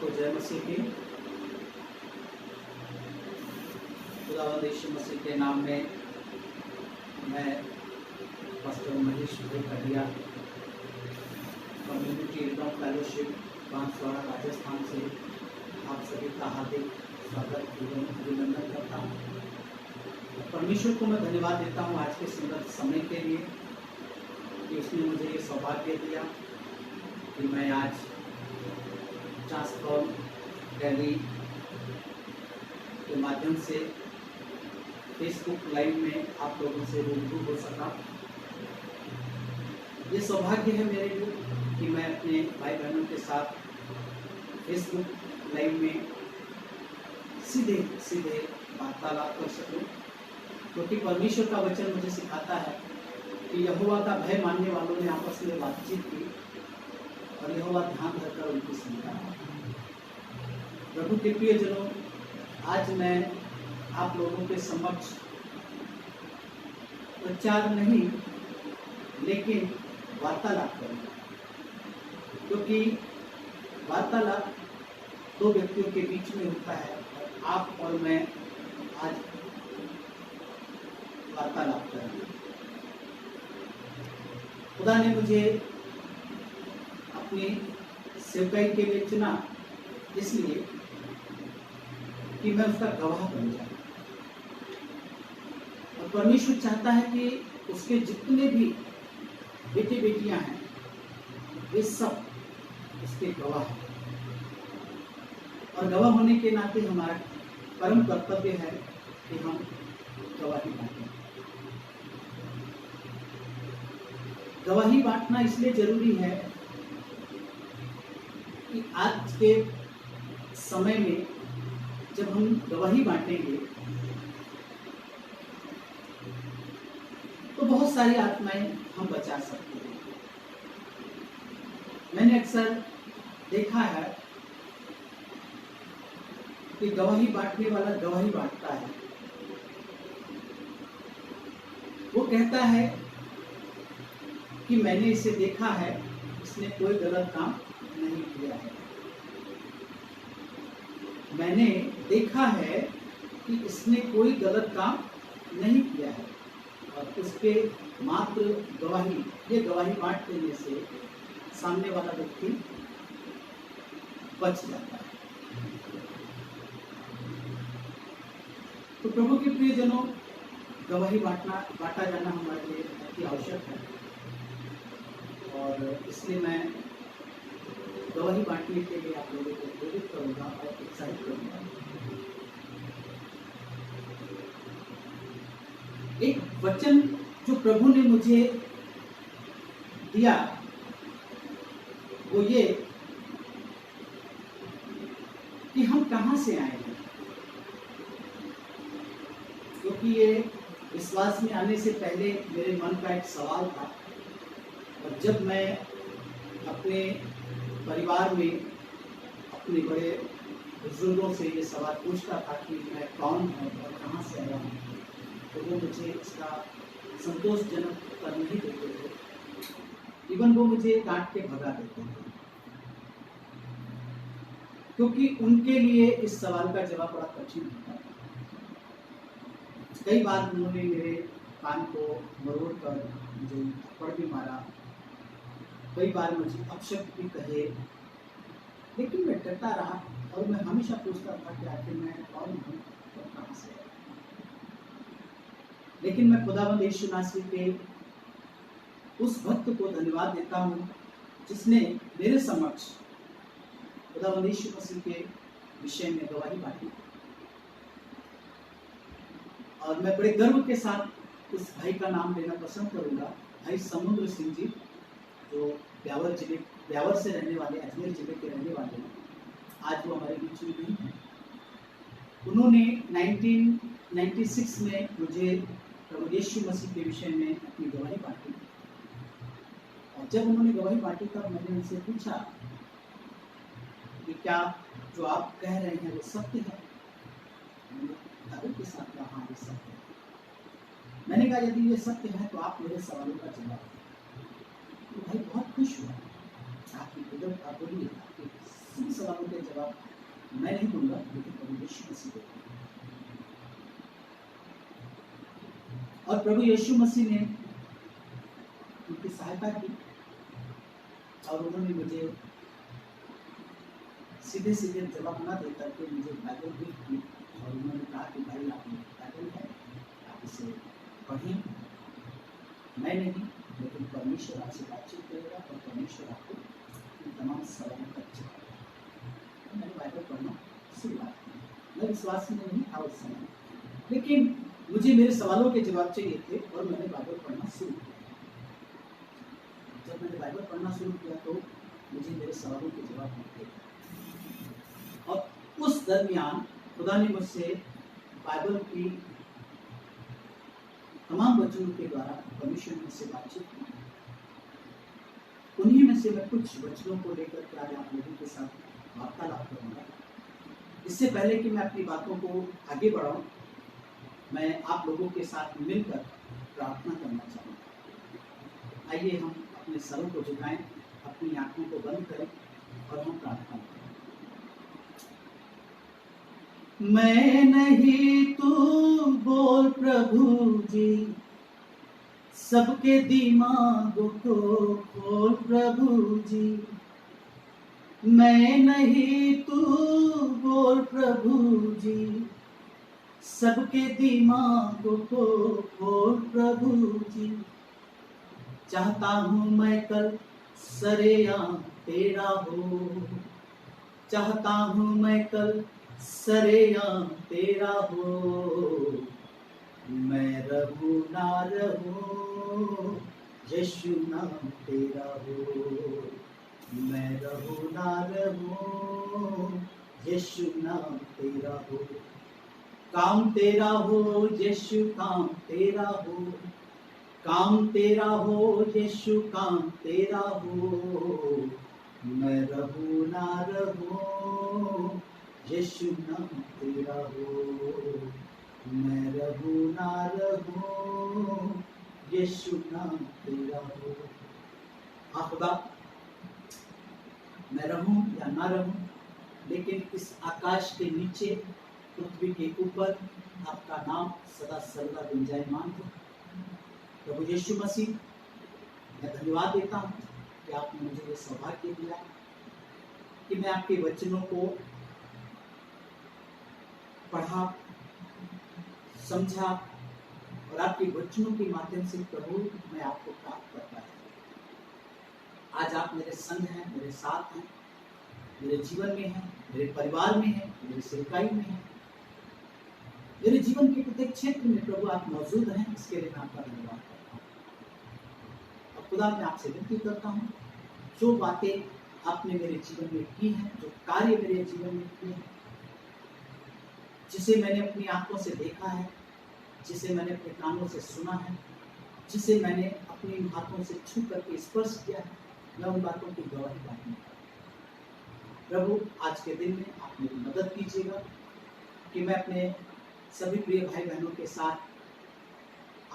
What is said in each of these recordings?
सबको जय मसीह की। खुदावंद यीशु मसीह के नाम में मैं पास्टर महेश भाई कटिया कम्युनिटी एकदम फेलोशिप बांसवाड़ा राजस्थान से आप सभी का हार्दिक स्वागत अभिनंदन करता हूँ। परमेश्वर को मैं धन्यवाद देता हूँ आज के सुंदर समय के लिए कि उसने मुझे ये सौभाग्य दिया कि मैं आज ट्रांसफॉर्म रैली के माध्यम से फेसबुक लाइव में आप लोगों से रूबरू हो सका। ये सौभाग्य है मेरे लिए कि मैं अपने भाई बहनों के साथ फेसबुक लाइव में सीधे वार्तालाप कर सकूं, क्योंकि परमेश्वर का वचन मुझे सिखाता है कि यहोवा का भय मानने वालों ने आपस में बातचीत की और यहोवा ध्यान रखकर उनकी सुनता है। प्रभु के प्रियजनों, आज मैं आप लोगों के समक्ष प्रचार नहीं लेकिन वार्तालाप करूंगा, क्योंकि वार्तालाप दो व्यक्तियों के बीच में होता है। आप और मैं आज वार्तालाप करेंगे। खुदा ने मुझे अपनी सेवकाई के लिए चुना इसलिए कि मैं उसका गवाह बन जाऊं, और परमेश्वर चाहता है कि उसके जितने भी बेटे बेटियां हैं वे सब उसके गवाह हैं, और गवाह होने के नाते हमारा परम कर्तव्य है कि हम गवाही बांटें। गवाही बांटना इसलिए जरूरी है कि आज के समय में जब हम गवाही बांटेंगे तो बहुत सारी आत्माएं हम बचा सकते हैं। मैंने अक्सर देखा है कि गवाही बांटने वाला गवाही बांटता है, वो कहता है कि मैंने इसे देखा है, इसने कोई गलत काम नहीं किया है। मैंने देखा है कि इसने कोई गलत काम नहीं किया है, और उसके मात्र गवाही, ये गवाही बांट देने से सामने वाला व्यक्ति बच जाता है। तो प्रभु के प्रियजनों, गवाही बांटा जाना हमारे लिए बहुत ही आवश्यक है, और इसलिए मैं गवाही बांटने के लिए आप लोगों को प्रेरित करूंगा और उत्साहित करूंगा। एक वचन जो प्रभु ने मुझे दिया वो ये कि हम कहां से आए हैं, क्योंकि ये विश्वास में आने से पहले मेरे मन का एक सवाल था, और जब मैं अपने परिवार में अपने बड़े बुजुर्गों से ये सवाल पूछता था कि मैं कौन हूँ और कहाँ से आया हूँ, तो वो मुझे इसका संतोषजनक उत्तर नहीं देते थे। इवन वो मुझे डांट के भगा देते थे, क्योंकि उनके लिए इस सवाल का जवाब बड़ा कठिन होता था। कई बार उन्होंने मेरे कान को मरोड़ कर मुझे थप्पड़ भी मारा, कई बार मुझे अपशब्द भी कहे, लेकिन मैं डरता रहा और मैं हमेशा पूछता था कि आखिर मैं कौन हूँ और कहाँ से आया। लेकिन मैं खुदावंद यीशु मसीह के उस भक्त को धन्यवाद देता हूँ जिसने मेरे समक्ष खुदावंद यीशु मसीह के विषय में गवाही बांटी, और मैं बड़े गर्व के साथ उस भाई का नाम लेना पसंद करूंगा, भाई समुद्र सिंह जी, जो ब्यावर से रहने वाले, अजमेर जिले के रहने वाले हैं। आज वो हमारे बीच में नहीं है। उन्होंने 1996 में मुझे प्रभु यीशु मसीह के विषय में अपनी गवाही बांटी, और जब उन्होंने गवाही बांटी तब मैंने उनसे पूछा कि क्या जो आप कह रहे हैं वो सत्य है। के साथ कहा हाँ ये सत्य है। मैंने कहा यदि ये सत्य है तो आप मेरे सवालों का जवाब दें। तो भाई बहुत खुश हुआ। आपकी बोलिए, आपकी सभी सवालों के जवाब मैं नहीं दूंगा, लेकिन प्रभु यीशु मसीह देंगे। और प्रभु यीशु मसीह ने उनकी सहायता की और उन्होंने मुझे सीधे सीधे जवाब न देकर के मुझे बाइबल गिफ्ट की और उन्होंने कहा कि भाई आप बाइबल है, आप इसे पढ़ें। मैं नहीं, लेकिन परमेश्वर आपसे बातचीत करेगा और परमेश्वर आपको इन तमाम सवालों का जवाब देगा। मैंने बाइबल पढ़ना शुरुआत की। मैं विश्वास में नहीं था उस समय, लेकिन मुझे मेरे सवालों के जवाब चाहिए थे और मैंने बाइबल पढ़ना शुरू किया। जब मैंने बाइबल पढ़ना शुरू किया तो मुझे मेरे सवालों के जवाब मिलते, और उस दरमियान खुदा ने मुझसे बाइबल की तमाम वचनों के द्वारा परमेश्वर ने मुझसे बातचीत की। उन्हीं में से मैं कुछ वचनों को लेकर के आज आप लोगों के साथ वार्तालाप करूंगा। इससे पहले कि मैं अपनी बातों को आगे बढ़ाऊं, मैं आप लोगों के साथ मिलकर प्रार्थना करना चाहूँगा। आइए हम अपने सरों को झुकाएं, अपनी आंखों को बंद करें और हम प्रार्थना करें। मैं नहीं तू बोल प्रभु जी, सबके दिमागों को खोल प्रभु जी। मैं नहीं तू बोल प्रभु जी, सबके दिमागों को खोल प्रभु जी। चाहता हूँ मैं कल सरेआम तेरा हो, चाहता हूँ मैं कल सरेआम तेरा हो। मैं रहूं ना रहूं, यीशु नाम तेरा हो। मैं रहूं ना रहूं, यीशु नाम तेरा हो। काम तेरा हो यीशु, काम तेरा हो। काम तेरा हो यीशु, काम तेरा हो। मैं रहूं ना रहूं, यीशु नाम तेरा हो। मैं रहूं ना रहूं, यीशु नाम तेरा हो। हाँ खुदा, मैं रहूं या ना रहूं, लेकिन इस आकाश के नीचे, पृथ्वी के ऊपर आपका नाम सदा सर्वदा गुंजायमान हो। प्रभु यीशु मसीह, मैं धन्यवाद देता हूँ कि आपने मुझे ये सौभाग्य दिया कि मैं आपके वचनों को पढ़ा, समझा और आपके वचनों के माध्यम से प्रभु मैं आपको प्राप्त कर पाया। आज आप मेरे संग हैं, मेरे साथ हैं, मेरे जीवन में हैं, मेरे परिवार में हैं, मेरी सेवकाई में हैं, मेरे जीवन के प्रत्येक क्षेत्र में प्रभु आप मौजूद हैं। इसके लिए मैं आपका धन्यवाद करता हूँ। और खुदा मैं आपसे विनती करता हूँ, जो बातें आपने मेरे जीवन में की हैं, जो कार्य मेरे जीवन में किए हैं, जिसे मैंने अपनी आंखों से देखा है, जिसे मैंने अपने कानों से सुना है, जिसे मैंने अपनी हाथों से छू करके स्पर्श किया है, मैं उन बातों की गवाही दूंगा। प्रभु आज के दिन में आप मेरी मदद कीजिएगा कि मैं अपने सभी प्रिय भाई बहनों के साथ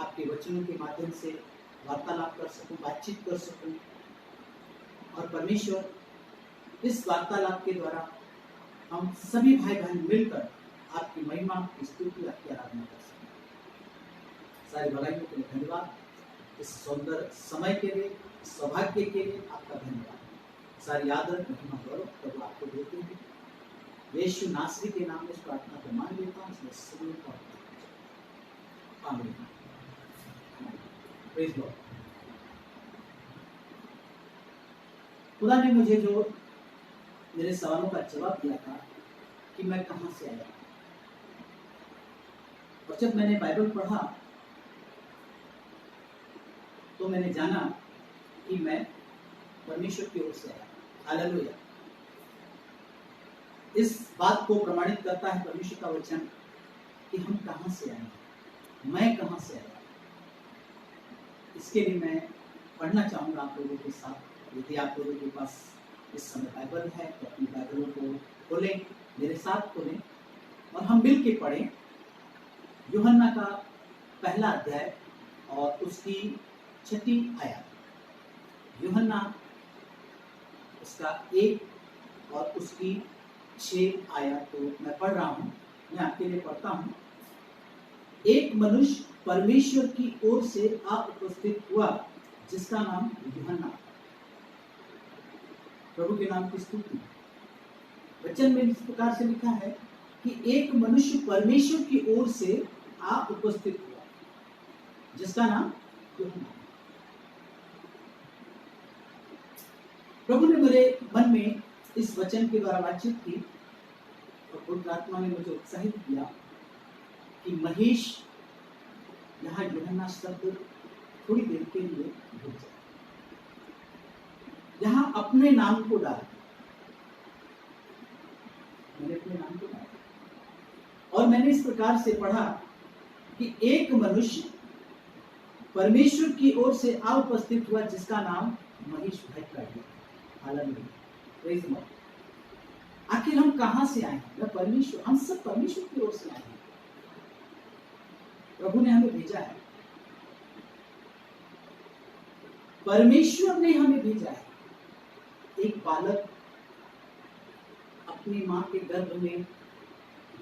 आपके वचनों के माध्यम से वार्तालाप कर सकूं, बातचीत कर सकूं, और परमेश्वर इस वार्तालाप के द्वारा हम सभी भाई बहन मिलकर आपकी महिमा, आपकी स्तुति, आपकी आराधना कर सकें। सारी भलाइयों के लिए धन्यवाद। इस सुंदर समय के लिए, इस सौभाग्य के लिए आपका धन्यवाद। सारी आदर, महिमा, गौरव प्रभु आपको देते हैं। यीशु नासरी के नाम में इस प्रार्थना को मान लेता हूँ। इसमें सभी को आमीन। Praise Lord. खुदा ने मुझे जो मेरे सवालों का जवाब दिया था कि मैं कहाँ से आया, और जब मैंने बाइबल पढ़ा तो मैंने जाना कि मैं परमेश्वर की ओर से आया। हालेलुया। इस बात को प्रमाणित करता है परमेश्वर का वचन कि हम कहाँ से आए, मैं कहाँ से आया। इसके लिए मैं पढ़ना चाहूँगा आप लोगों के साथ। यदि आप लोगों के पास इस समय बाइबल है तो अपनी बाइबलों को खोलें, मेरे साथ खोलें और हम मिल के पढ़ें यूहन्ना का पहला अध्याय और उसकी 6 आयत। यूहन्ना उसका 1 और उसकी 6 आयत तो मैं पढ़ रहा हूँ, मैं आपके लिए पढ़ता हूँ। एक मनुष्य परमेश्वर की ओर से आ उपस्थित हुआ जिसका नाम यूहन्ना। प्रभु के नाम की स्तुति। वचन में इस प्रकार से लिखा है कि एक मनुष्य परमेश्वर की ओर से आ उपस्थित हुआ जिसका नाम यूहन्ना। प्रभु ने मेरे मन में इस वचन के द्वारा बातचीत की और पवित्र आत्मा ने मुझे उत्साहित किया कि महेश यहाँ यूहन्ना शब्द थोड़ी देर के लिए भूल जाए, यहाँ अपने नाम को डाल। मैंने अपने नाम को डाला और मैंने इस प्रकार से पढ़ा कि एक मनुष्य परमेश्वर की ओर से आ उपस्थित हुआ जिसका नाम महेश भाई। आखिर हम कहां से आए हैं? परमेश्वर, हम सब परमेश्वर की ओर से आए हैं। प्रभु ने हमें भेजा है, परमेश्वर ने हमें भेजा है। एक बालक अपनी मां के गर्भ में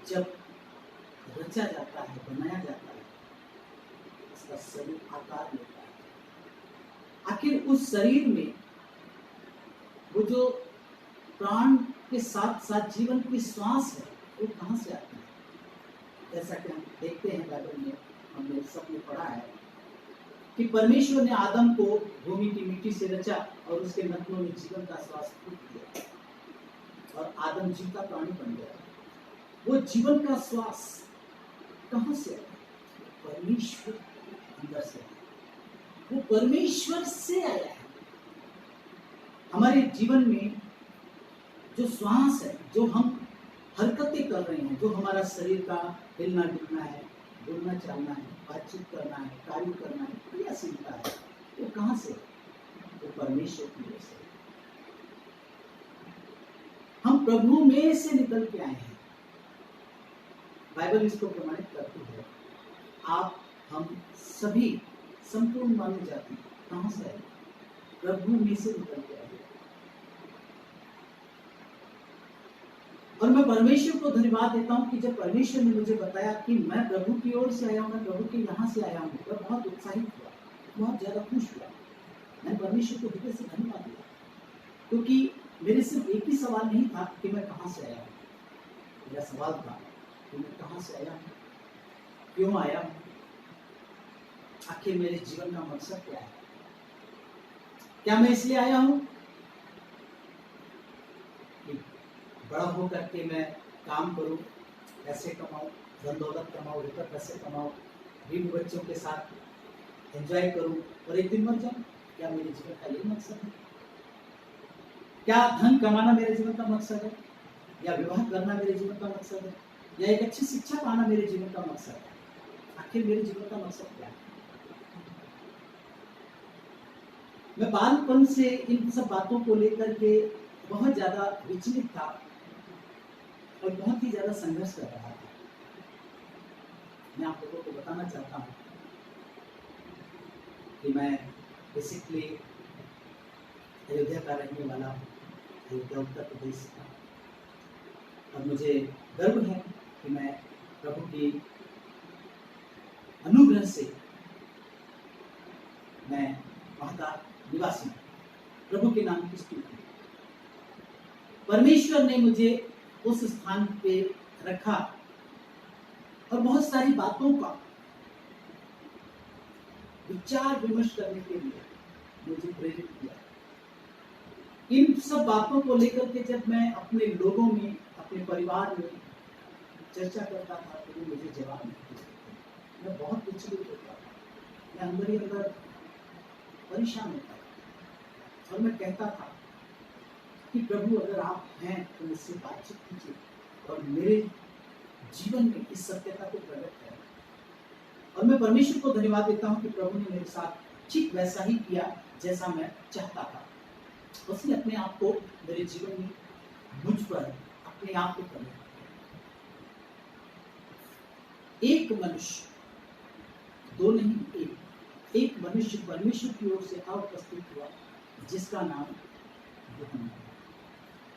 जब रचा जाता है, बनाया जाता है, उसका शरीर आकार लेता है। आखिर उस शरीर में वो जो प्राण के साथ साथ जीवन की श्वास है वो कहां से आती है? जैसा कि हम देखते हैं बाइबल में, हमने सबने पढ़ा है कि परमेश्वर ने आदम को भूमि की मिट्टी से रचा और उसके नथनों में जीवन का श्वास फूंक दिया और आदम जीवता प्राणी बन गया। वो जीवन का श्वास कहां से आया? परमेश्वर अंदर से आया, वो परमेश्वर से आया है। हमारे जीवन में जो श्वास है, जो हम हरकतें कर रहे हैं, जो हमारा शरीर का हिलना डुलना है, बोलना चलना है, बातचीत करना है, कार्य करना है, क्रियाशीलता है, वो कहां से? वो परमेश्वर की ओर से। हम प्रभु में से निकल के आए हैं। बाइबल इसको प्रमाणित करती है। आप हम सभी संपूर्ण मानव जाति कहां से आए? प्रभु में से निकल के आए। और मैं परमेश्वर को धन्यवाद देता हूं कि जब परमेश्वर ने मुझे बताया कि मैं प्रभु की ओर से आया हूं, मैं प्रभु के यहाँ से आया हूं, मैं बहुत उत्साहित हुआ, बहुत ज्यादा खुश हुआ। मैं परमेश्वर को हृदय से धन्यवाद दिया, क्योंकि मेरे सिर्फ एक ही सवाल नहीं था कि मैं कहाँ से आया हूँ। मेरा सवाल था कि मैं कहाँ से आया हूँ, क्यों आया हूँ, आखिर मेरे जीवन का मकसद क्या है? क्या मैं इसलिए आया हूँ बड़ा हो करके मैं काम करूं, पैसे कमाऊं, धन दौलत कमाऊं, रुपये पैसे कमाऊं, बीवी बच्चों के साथ एंजॉय करूं और एक दिन मर जाऊं? क्या मेरे जीवन का यही मकसद है? क्या धन कमाना मेरे जीवन का मकसद है, या विवाह करना मेरे जीवन का मकसद है, या एक अच्छी शिक्षा पाना मेरे जीवन का मकसद है? आखिर मेरे जीवन का मकसद क्या है? मैं बालपन से इन सब बातों को लेकर के बहुत ज्यादा विचलित था और बहुत ही ज्यादा संघर्ष कर रहा था। मैं आप लोगों को बताना चाहता हूँ कि मैं बेसिकली अयोध्या का रहने वाला हूँ, अयोध्या उत्तर प्रदेश का, और मुझे गर्व है कि मैं प्रभु की अनुग्रह से मैं वहाँ का निवासी हूँ। प्रभु के नाम की स्तुति। परमेश्वर ने मुझे उस स्थान पे रखा और बहुत सारी बातों का विचार विमर्श करने के लिए मुझे प्रेरित किया। इन सब बातों को लेकर के जब मैं अपने लोगों में, अपने परिवार में चर्चा करता था तो वो मुझे जवाब नहीं देते। मैं बहुत विचलित होता था, मैं अंदर ही अंदर परेशान होता था और मैं कहता था कि प्रभु अगर आप हैं तो मुझसे बातचीत कीजिए और मेरे जीवन में इस सत्यता को प्रकट करें। और मैं परमेश्वर को धन्यवाद देता हूं कि प्रभु ने मेरे साथ ठीक वैसा ही किया जैसा मैं चाहता था। उसने अपने आप को मेरे जीवन में मुझ पर अपने आप को प्रकट किया। एक मनुष्य, दो नहीं, एक मनुष्य परमेश्वर की ओर से उपस्थित हुआ जिसका नाम यूहन्ना।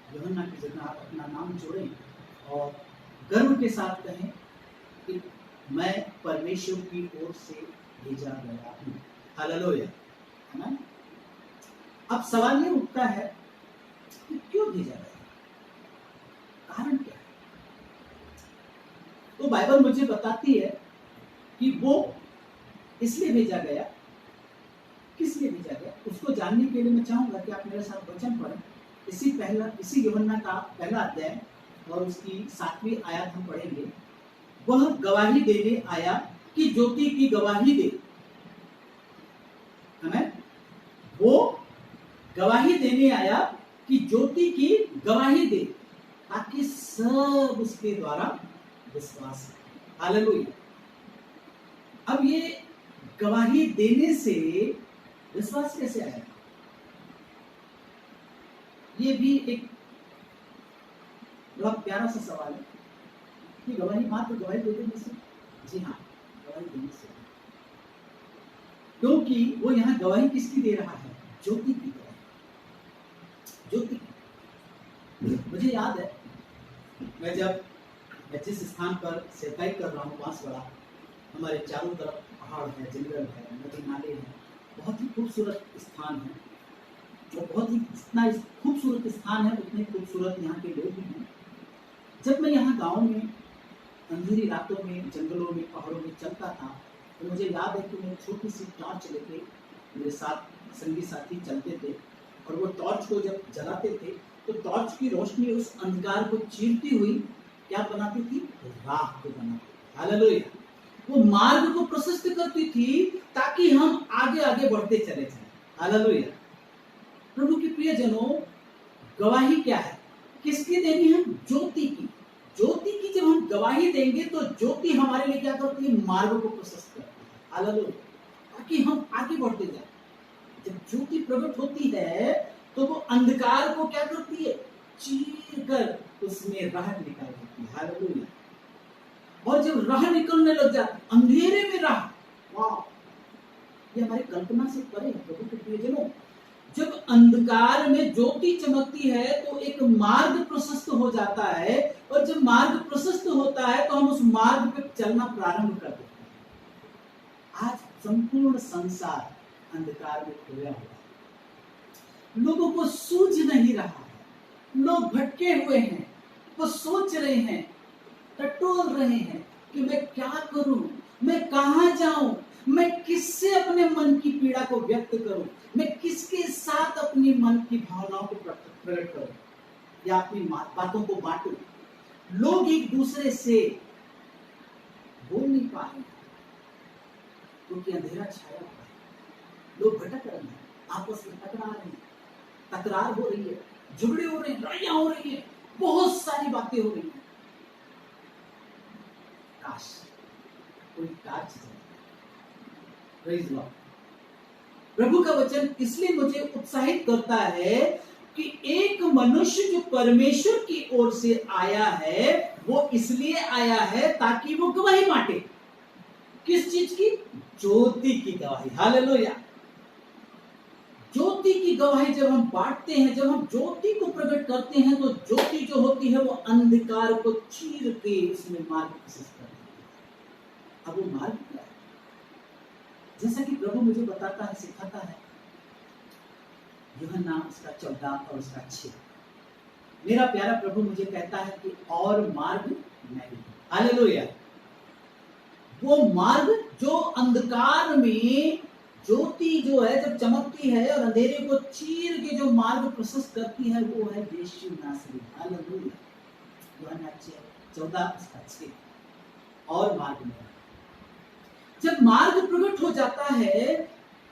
यूहन्ना की जगह आप अपना नाम जोड़ें और गर्व के साथ कहें कि मैं परमेश्वर की ओर से भेजा गया हूँ। हालेलुया, है ना। अब सवाल ये उठता है कि क्यों भेजा गया, कारण क्या है? तो बाइबल मुझे बताती है कि वो इसलिए भेजा गया। किस लिए भेजा गया उसको जानने के लिए मैं चाहूंगा कि आप मेरे साथ वचन पढ़ें। इसी यूहन्ना का पहला अध्याय और उसकी 7वीं आयत हम पढ़ेंगे। वह गवाही देने आया कि ज्योति की गवाही दे, हमें वो गवाही देने आया कि ज्योति की गवाही दे, ताकि सब उसके द्वारा विश्वास करें। हालेलुया। अब ये गवाही देने से विश्वास कैसे आएगा? ये भी एक बड़ा प्यारा सा सवाल है कि गवाही मात्र गवाही देने से। जी हाँ, गवाही देने से, क्योंकि वो यहाँ गवाही किसकी दे रहा है? ज्योति की गवाही। ज्योति। मुझे याद है मैं जिस स्थान पर सेवकाई कर रहा हूँ, बांसवाड़ा, हमारे चारों तरफ पहाड़ है, जंगल है, नदी नाले हैं, बहुत ही खूबसूरत स्थान है। जो बहुत ही इतना खूबसूरत स्थान है, उतने खूबसूरत यहाँ के लोग भी हैं। जब मैं यहाँ गांव में अंधेरी रातों में जंगलों में पहाड़ों में चलता था, तो मुझे याद है कि मैं छोटी सी टॉर्च लेके मेरे साथ संगी साथी चलते थे, और वो टॉर्च को जब जलाते थे तो टॉर्च की रोशनी उस अंधकार को चीरती हुई क्या बनाती थी? राह को बनाती। हालेलुया। वो मार्ग को प्रशस्त करती थी ताकि हम आगे आगे बढ़ते चले जाएं। हालेलुया। प्रभु के प्रियजनों, गवाही क्या है? किसकी देनी है? ज्योति की। ज्योति की जब हम गवाही देंगे तो ज्योति हमारे लिए क्या करती है? मार्ग को प्रशस्त करती है। हालेलुया। ताकि हम आगे बढ़ते जाएं। जब ज्योति प्रकट होती है तो वो अंधकार को क्या करती है? चीर कर उसमें राह निकाल देती है। हालेलुया। और जब राह निकलने लग जाती, अंधेरे में राह, वाह, ये हमारी कल्पना से परे है। प्रभु के प्रियजनों, जब अंधकार में ज्योति चमकती है तो एक मार्ग प्रशस्त हो जाता है, और जब मार्ग प्रशस्त होता है तो हम उस मार्ग पे चलना प्रारंभ कर देते हैं। आज संपूर्ण संसार अंधकार में खोया हुआ है, लोगों को सूझ नहीं रहा है, लोग भटके हुए हैं, वो सोच रहे हैं, टटोल रहे हैं कि मैं क्या करूं, मैं कहां जाऊं, मैं किससे अपने मन की पीड़ा को व्यक्त करूं, मैं किसके साथ अपनी मन की भावनाओं को प्रकट करूं या अपनी बातों को बांटूं। लोग एक दूसरे से बोल नहीं पा रहे क्योंकि अंधेरा छाया हुआ है। लोग भटक रहे हैं, आपस में टकरा रहे हैं, तकरार हो रही है, झगड़े हो रहे हैं, लड़ाइयां हो रही है, बहुत सारी बातें हो रही हैं। काश कोई कार्य चले। Praise Lord. प्रभु का वचन इसलिए मुझे उत्साहित करता है कि एक मनुष्य जो परमेश्वर की ओर से आया है, वो इसलिए आया है ताकि वो गवाही बांटे। किस चीज की? ज्योति की गवाही। हालेलुया। ज्योति की गवाही जब हम बांटते हैं, जब हम ज्योति को प्रकट करते हैं, तो ज्योति जो होती है वो अंधकार को चीर के उसमें मार्ग प्रशस्त करती है। अब वो मार्ग क्या है? जैसा कि प्रभु मुझे बताता है, सिखाता है, यूहन्ना उसका 14 और उसका 6। मेरा प्यारा प्रभु मुझे कहता है कि और मार्ग मैं हूं। हालेलुया। वो मार्ग जो अंधकार में ज्योति जो है जब चमकती है और अंधेरे को चीर के जो मार्ग प्रशस्त करती है, वो है यीशु नासरी। हालेलुया। यूहन्ना 14 उसका 6। और मार्ग में जब मार्ग प्रकट हो जाता है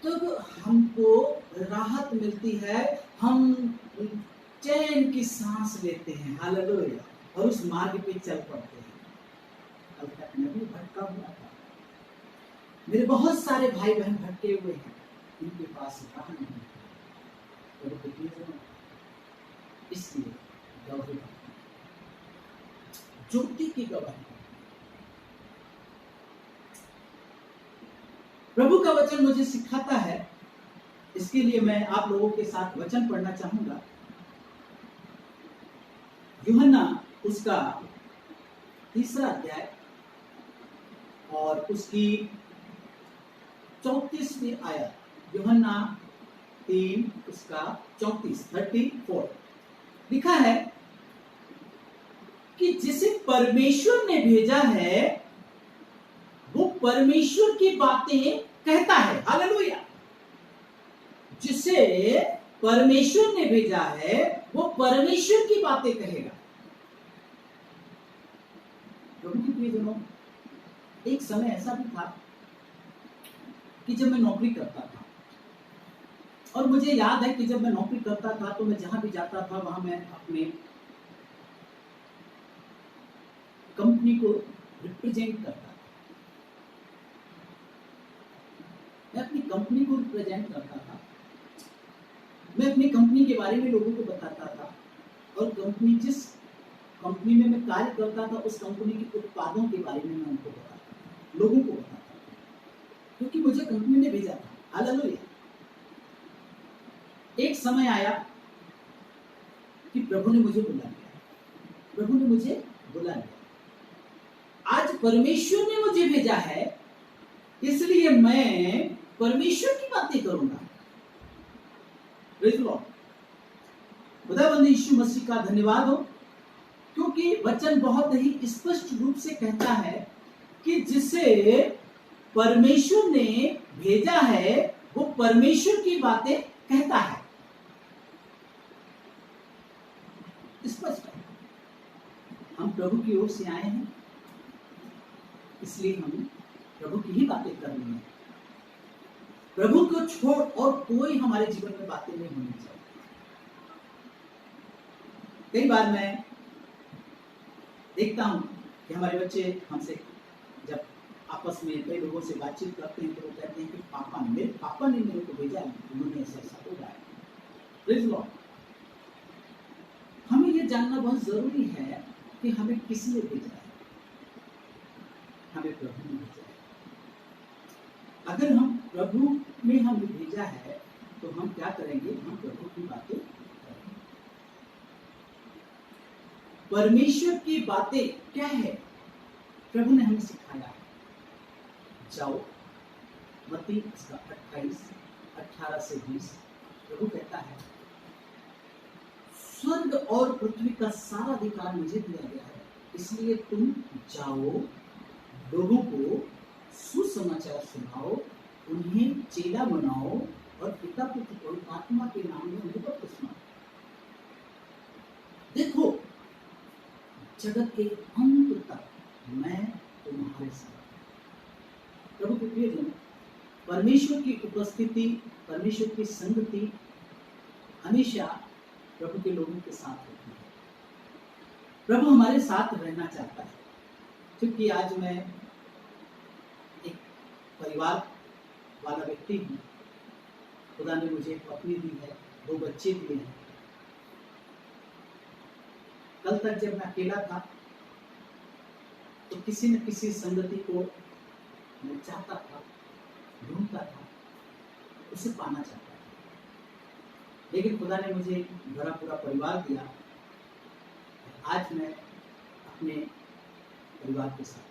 तब हमको राहत मिलती है, हम चैन की सांस लेते हैं। हालेलुया। और उस मार्ग पे चल पड़ते हैं। कल तक मैं भी भटका हुआ था, मेरे बहुत सारे भाई बहन भटके हुए हैं, उनके पास राह नहीं है। इसलिए गवाही, ज्योति की गवाही। प्रभु का वचन मुझे सिखाता है, इसके लिए मैं आप लोगों के साथ वचन पढ़ना चाहूंगा। यूहन्ना उसका 3 अध्याय और उसकी 34वीं आयत, यूहन्ना 3 उसका 34 लिखा है कि जिसे परमेश्वर ने भेजा है वो परमेश्वर की बातें कहता है। हालेलुया। जिसे परमेश्वर ने भेजा है वो परमेश्वर की बातें कहेगा। प्रभु के प्रियजनों, एक समय ऐसा भी था कि जब मैं नौकरी करता था, और मुझे याद है कि जब मैं नौकरी करता था तो मैं जहां भी जाता था वहां मैं अपने कंपनी को रिप्रेजेंट करता था। मैं अपनी कंपनी को रिप्रेजेंट करता था। मैं अपनी कंपनी के बारे में लोगों को बताता था, और जिस कंपनी में मैं कार्य करता था उस कंपनी के उत्पादों के बारे में मैं उनको बताता था, लोगों को बताता था, क्योंकि मुझे कंपनी ने भेजा था। हालेलुया। एक समय आया कि प्रभु ने मुझे बुला लिया। प्रभु ने मुझे बुला लिया। आज परमेश्वर ने मुझे भेजा है, इसलिए मैं परमेश्वर की बातें करूंगा। Praise the Lord. खुदावंद यीशु मसीह का धन्यवाद हो, क्योंकि वचन बहुत ही स्पष्ट रूप से कहता है कि जिसे परमेश्वर ने भेजा है वो परमेश्वर की बातें कहता है। स्पष्ट है। हम प्रभु की ओर से आए हैं, इसलिए हम प्रभु की ही बातें कर रहे हैं। प्रभु को छोड़ और कोई हमारे जीवन में बातें नहीं होनी चाहिए। कई बार मैं देखता हूं कि हमारे बच्चे हमसे जब आपस में कई लोगों से बातचीत करते हैं तो वो कहते हैं कि मेरे पापा ने मेरे को भेजा है, उन्होंने ऐसा हो रहा है। Praise the Lord. हमें ये जानना बहुत जरूरी है कि हमें किसने भेजा है। हमें प्रभु ने भेजा है। अगर हम प्रभु ने हमें भेजा है तो हम क्या करेंगे? हम प्रभु की बातें करेंगे। परमेश्वर की बातें क्या है? प्रभु ने हमें सिखाया है। जाओ, मत्ती 28:18-20 प्रभु कहता है, स्वर्ग और पृथ्वी का सारा अधिकार मुझे दिया गया है, इसलिए तुम जाओ, लोगों को सुसमाचार सुनाओ, उन्हें चेला बनाओ और पिता पुत्र पवित्र आत्मा के नाम में उन्हें बपतिस्मा दो। देखो, जगत के अंत तक मैं तुम्हारे साथ। प्रभु के प्रियजन, परमेश्वर की उपस्थिति, परमेश्वर की संगति हमेशा प्रभु के लोगों के साथ होती है। प्रभु हमारे साथ रहना चाहता है, क्योंकि आज मैं एक परिवार वाला व्यक्ति हूँ। खुदा ने मुझे एक पत्नी दी है, 2 बच्चे दिए हैं। कल तक जब मैं अकेला था तो किसी न किसी संगति को मैं चाहता था, ढूंढता था, उसे पाना चाहता था। लेकिन खुदा ने मुझे भरा पूरा परिवार दिया। आज मैं अपने परिवार के साथ।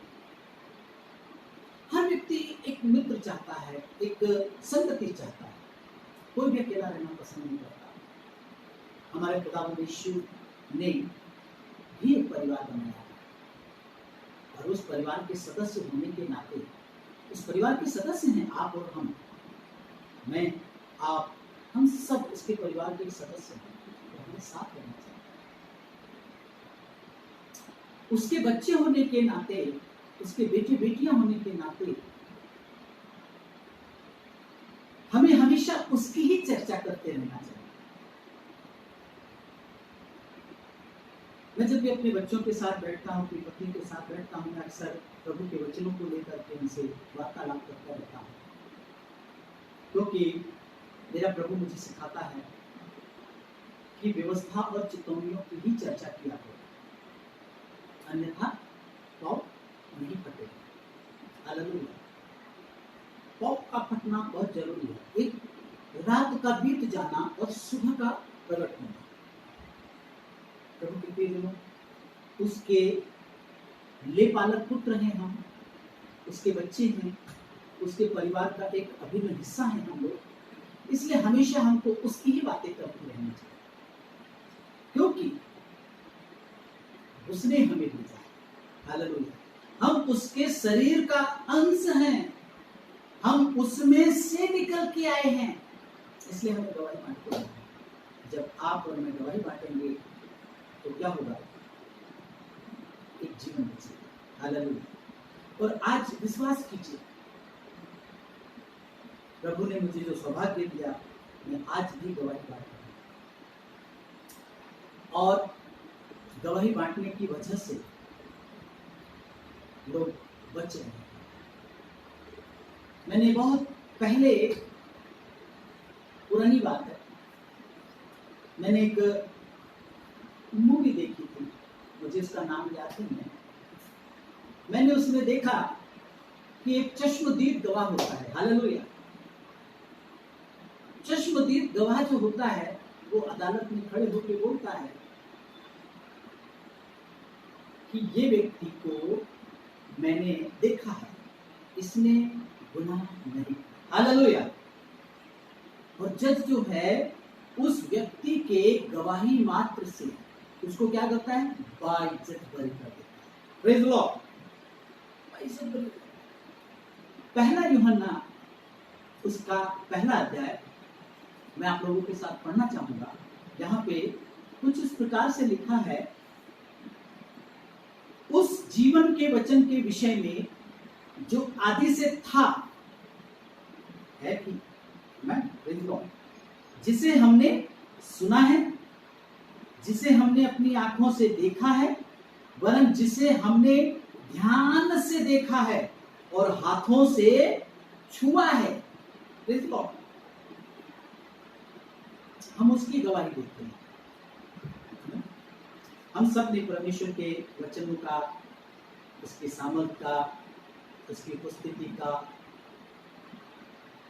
हर व्यक्ति एक मित्र चाहता है, एक संगति चाहता है। कोई भी अकेला रहना पसंद नहीं करता। हमारे खुदावंद यीशु ने भी एक परिवार बनाया है, और उस परिवार के सदस्य होने के नाते, उस परिवार के सदस्य हैं आप और हम, मैं, आप, हम सब उसके परिवार के सदस्य हैं। तो हमें साथ रहना चाहिए। उसके बच्चे होने के नाते, उसके बेटे बेटियां होने के नाते हमें हमेशा उसकी ही चर्चा करते रहना चाहिए। मैं जब भी अपने बच्चों के साथ बैठता हूँ, अपनी पत्नी के साथ बैठता हूँ, मैं अक्सर प्रभु के वचनों को लेकर के उनसे वार्तालाप करता रहता हूँ, क्योंकि मेरा प्रभु मुझे सिखाता है कि व्यवस्था और चितौनियों की ही चर्चा किया करो, अन्यथा पाँव नहीं फटेगा। हालेलुया। पाँव का फटना बहुत जरूरी है। एक रात का बीत जाना और सुबह का प्रकट होना। प्रभु के प्रिय जनों, उसके ले पालक पुत्र हैं हम, उसके बच्चे हैं, उसके परिवार का एक अभिन्न हिस्सा है हम लोग। इसलिए हमेशा हमको उसकी ही बातें करते रहनी चाहिए, क्योंकि उसने हमें भेजा है। हालेलुया। हम उसके शरीर का अंश हैं, हम उसमें से निकल के आए हैं, इसलिए हमें गवाही बांटनी है। जब आप और मैं गवाही बांटेंगे तो क्या होगा? एक जीवन बचेगा। हालेलुया। और आज विश्वास कीजिए, प्रभु ने मुझे जो सौभाग्य दिया, मैं आज भी गवाही बांट रहा हूं, और गवाही बांटने की वजह से लोग बच रहे हैं। मैंने बहुत पहले, पुरानी बात है, मैंने एक मूवी देखी थी, मुझे इसका नाम याद नहीं है। मैंने उसमें देखा कि एक चश्मदीद गवाह होता है। हालेलुया। चश्मदीद गवाह जो होता है वो अदालत में खड़े होकर बोलता है कि ये व्यक्ति को मैंने देखा है, इसने गुनाह नहीं। हालेलुया। और जज जो है उस व्यक्ति के गवाही मात्र से उसको क्या करता है? बाइज्जत बरी कर देता है। Praise the Lord. बाइज्जत बरी। पहला यूहन्ना उसका पहला अध्याय मैं आप लोगों के साथ पढ़ना चाहूंगा। यहाँ पे कुछ इस प्रकार से लिखा है, उस जीवन के वचन के विषय में जो आदि से था, है कि मैं जिसे हमने सुना है, जिसे हमने अपनी आंखों से देखा है, वरन जिसे हमने ध्यान से देखा है और हाथों से छुआ है। हम उसकी गवाही देते हैं। हम सब ने परमेश्वर के वचनों का, उसके सामर्थ का, उसकी उपस्थिति का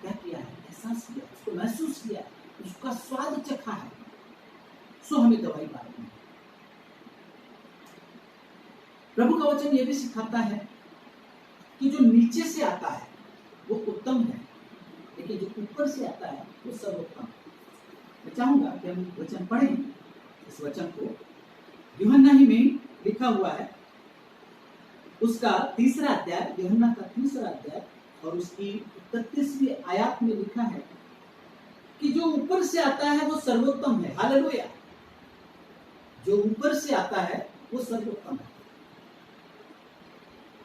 क्या किया है? एहसास किया, उसको महसूस किया, उसका स्वाद चखा है। सो हमें गवाही बांटनी है। प्रभु का वचन यह भी सिखाता है कि जो नीचे से आता है वो उत्तम है, लेकिन जो ऊपर से आता है वो सर्वोत्तम है। मैं चाहूंगा कि हम वचन पढ़ें। इस वचन को यूहन्ना ही में लिखा हुआ है, उसका 3रा अध्याय, यूहन्ना का 3रा अध्याय और उसकी 31वीं आयत में लिखा है कि जो ऊपर से आता है वो सर्वोत्तम है। हालेलुया। जो ऊपर से आता है वो सर्वोत्तम है।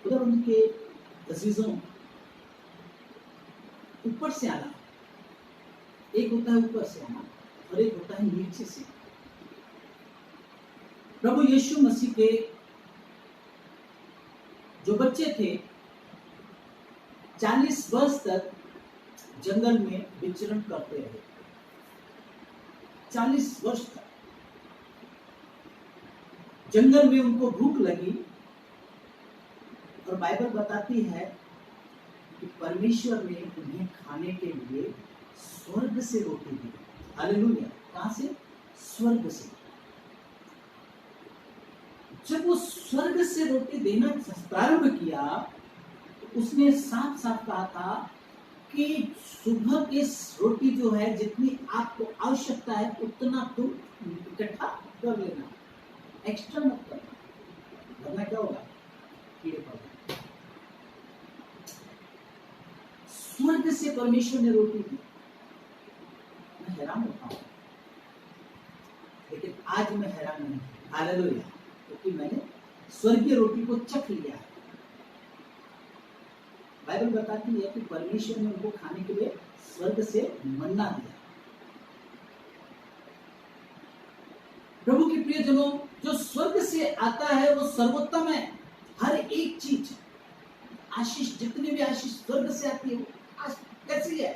उधर उनके अजीजों, ऊपर से आना, एक होता है ऊपर से आना और एक होता है नीचे से। प्रभु यीशु मसीह के जो बच्चे थे 40 वर्ष तक जंगल में विचरण करते रहे। 40 वर्ष तक जंगल में उनको भूख लगी, और बाइबल बताती है कि परमेश्वर ने उन्हें खाने के लिए स्वर्ग से रोटी दी। हालेलुया। कहां से? स्वर्ग से। जब वो स्वर्ग से रोटी देना प्रारंभ किया तो उसने साफ साफ कहा था कि सुबह की रोटी जो है, जितनी आपको आवश्यकता है उतना तुम इकट्ठा कर लेना, एक्स्ट्रा मत करना, वरना क्या होगा? कीड़े पड़ेंगे। स्वर्ग से परमेश्वर ने रोटी दी। मैं हैरान होता हूं, लेकिन आज मैं हैरान नहीं। हालेलुया। क्योंकि मैंने स्वर्गीय रोटी को चख लिया है। बाइबल बताती है कि परमेश्वर ने उनको खाने के लिए स्वर्ग से मन्ना दिया। प्रभु के प्रियजनों, जो स्वर्ग से आता है वो सर्वोत्तम है। हर एक चीज, आशीष, जितनी भी आशीष स्वर्ग से आती है वो कैसी है?